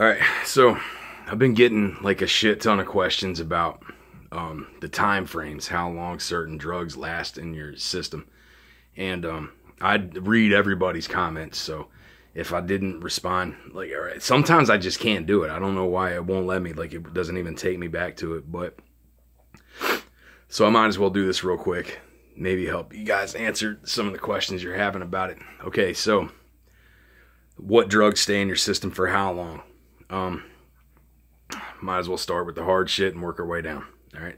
All right, so I've been getting like a shit ton of questions about the time frames, how long certain drugs last in your system. And I'd read everybody's comments, so if I didn't respond, like, all right, sometimes I just can't do it. I don't know why it won't let me, like it doesn't even take me back to it, but so I might as well do this real quick. Maybe help you guys answer some of the questions you're having about it. Okay, so what drugs stay in your system for how long? Might as well start with the hard shit and work our way down. All right.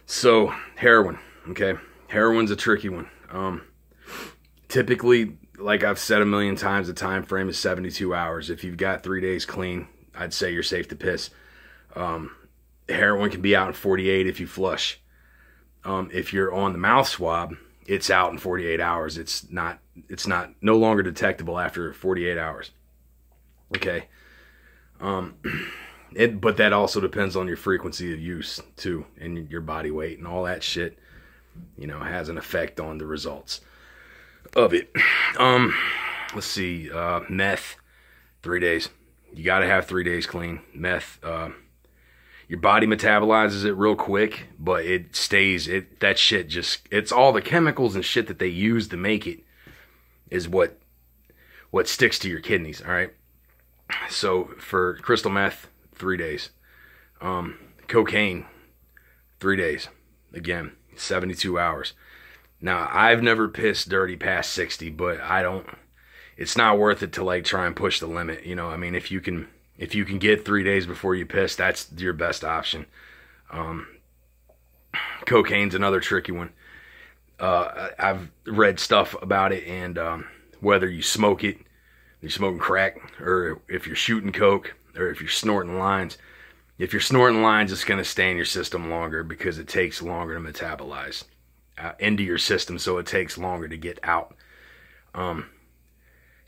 So heroin. Okay. Heroin's a tricky one. Typically, like I've said a million times, the time frame is 72 hours. If you've got 3 days clean, I'd say you're safe to piss. Heroin can be out in 48 if you flush. If you're on the mouth swab, it's out in 48 hours. It's no longer detectable after 48 hours. Okay. But that also depends on your frequency of use too, and your body weight and all that shit, you know, has an effect on the results of it. Let's see, meth, 3 days. You got to have 3 days clean. Meth, your body metabolizes it real quick, but it stays, that shit just, it's all the chemicals and shit that they use to make it is what sticks to your kidneys, all right? So for crystal meth, 3 days. Cocaine, 3 days. Again, 72 hours. Now, I've never pissed dirty past 60, but it's not worth it to like try and push the limit. You know, I mean, if you can get 3 days before you piss, that's your best option. Cocaine's another tricky one. I've read stuff about it, and whether you smoke it, you're smoking crack, or if you're shooting coke, or if you're snorting lines. If you're snorting lines, it's going to stay in your system longer because it takes longer to metabolize into your system, so it takes longer to get out.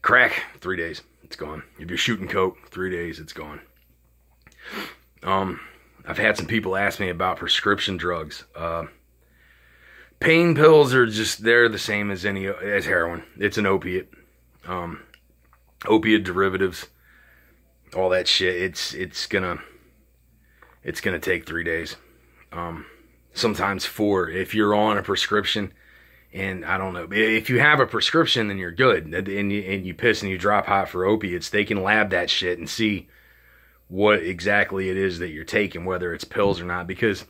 Crack, 3 days, it's gone. If you're shooting coke, 3 days, it's gone. I've had some people ask me about prescription drugs. Pain pills are just, they're the same as heroin. It's an opiate. Opiate derivatives, all that shit, it's gonna take 3 days, sometimes 4 if you're on a prescription. And I don't know, if you have a prescription, then you're good, and you piss and you drop hot for opiates, they can lab that shit and see what exactly it is that you're taking, whether it's pills or not. Because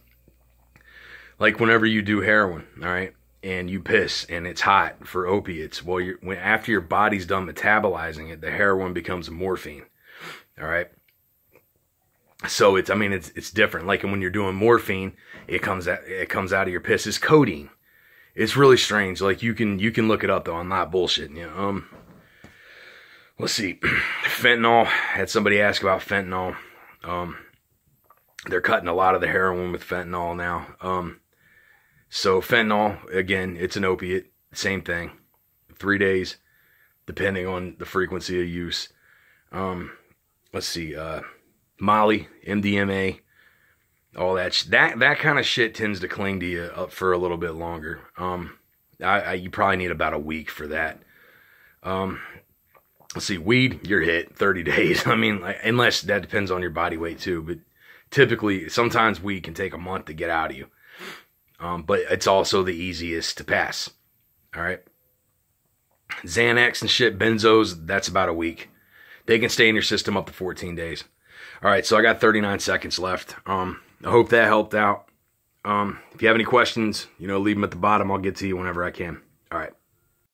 like whenever you do heroin, all right, and you piss and it's hot for opiates, well, after your body's done metabolizing it, the heroin becomes morphine. All right. So it's different. Like when you're doing morphine, it comes out of your piss as codeine. It's really strange. Like you can look it up though. I'm not bullshitting you. Let's see. Fentanyl. Had somebody ask about fentanyl. They're cutting a lot of the heroin with fentanyl now. So fentanyl, again, it's an opiate, same thing. 3 days, depending on the frequency of use. Let's see, Molly, MDMA, all that kind of shit tends to cling to you up for a little bit longer. You probably need about a week for that. Let's see, weed, you're hit 30 days. I mean, like, unless that depends on your body weight too, but typically, sometimes weed can take a month to get out of you. But it's also the easiest to pass. All right. Xanax and shit, benzos, that's about a week. They can stay in your system up to 14 days. All right, so I got 39 seconds left. I hope that helped out. If you have any questions, leave them at the bottom. I'll get to you whenever I can.